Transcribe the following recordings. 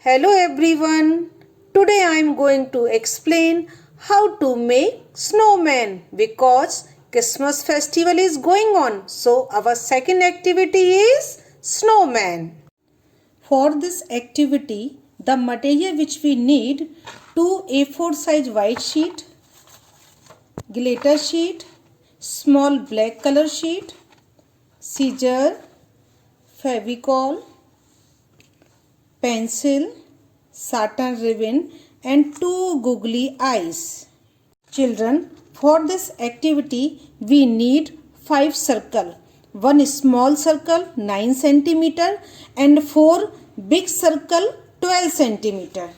Hello everyone. Today I am going to explain how to make snowman because Christmas festival is going on. So our second activity is snowman. For this activity, the material which we need: two A4 size white sheet, glitter sheet, small black color sheet, scissor, Fevicol, pencil, satin ribbon and two googly eyes. Children, for this activity we need 5 circle. One small circle 9 centimeter and 4 big circle 12 centimeter.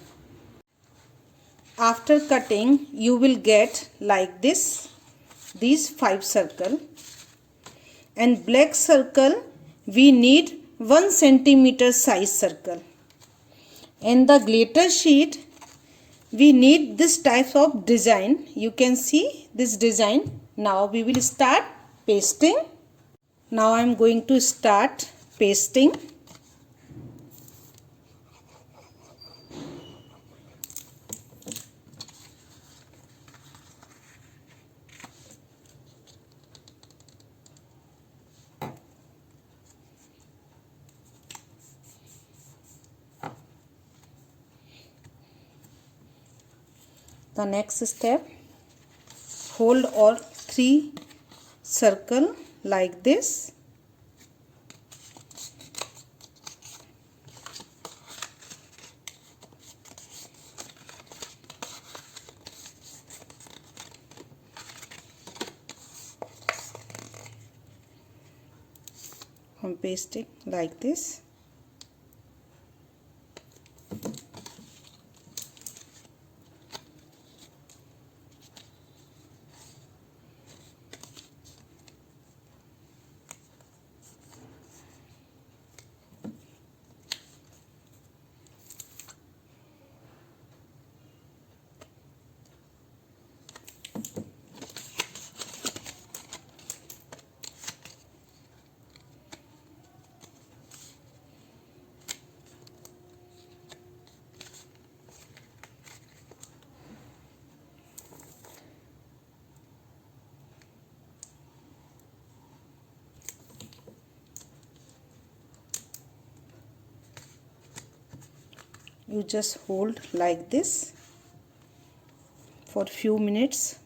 After cutting you will get like this, these 5 circle, and black circle we need 1 centimeter size circle. In the glitter sheet we need this type of design. You can see this design. Now we will start pasting. Now I am going to start pasting. The next step, hold all 3 circle like this. I'm pasting like this. You just hold like this for few minutes.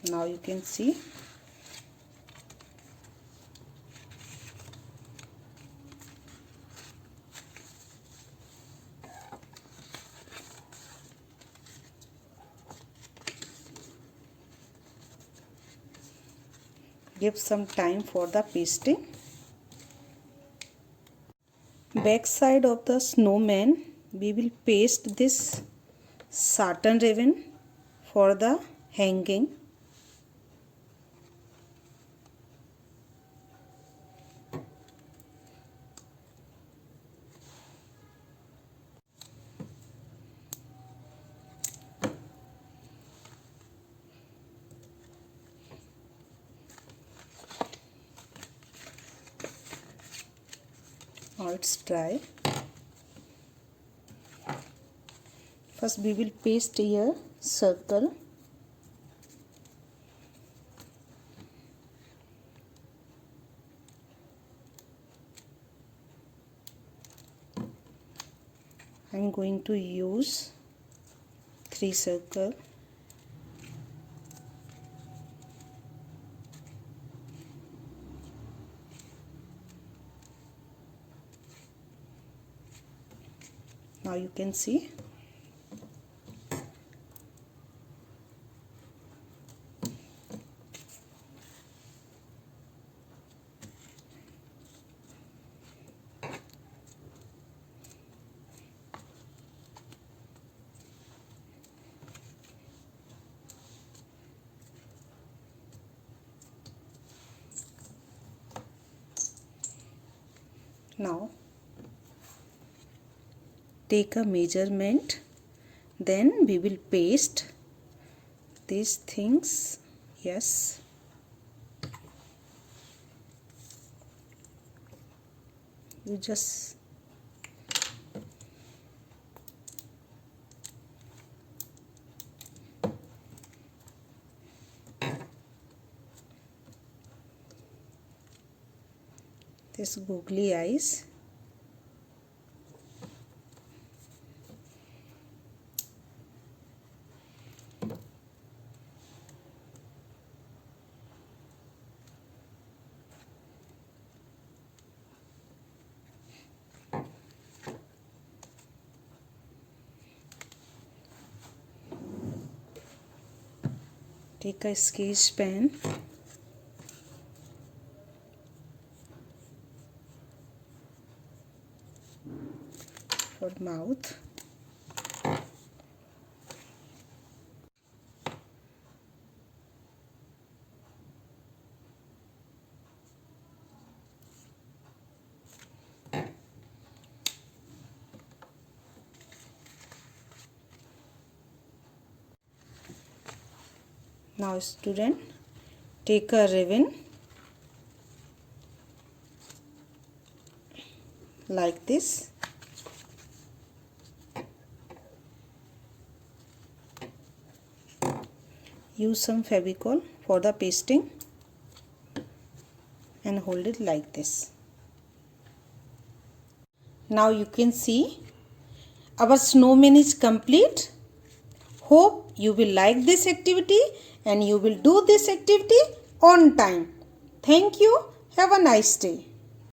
Now you can see give some time for the pasting. Back side of the snowman we will paste this satin ribbon for the hanging. Now it's dry. First we will paste here circle. I am going to use 3 circle. Now you can see now take a measurement, then we will paste these things Yes. You just this googly eyes. Take a sketch pen. For mouth. Now student, take a ribbon like this. Use some Fevicol for the pasting and hold it like this. Now you can see our snowman is complete. Hope you will like this activity and you will do this activity on time. Thank you. Have a nice day.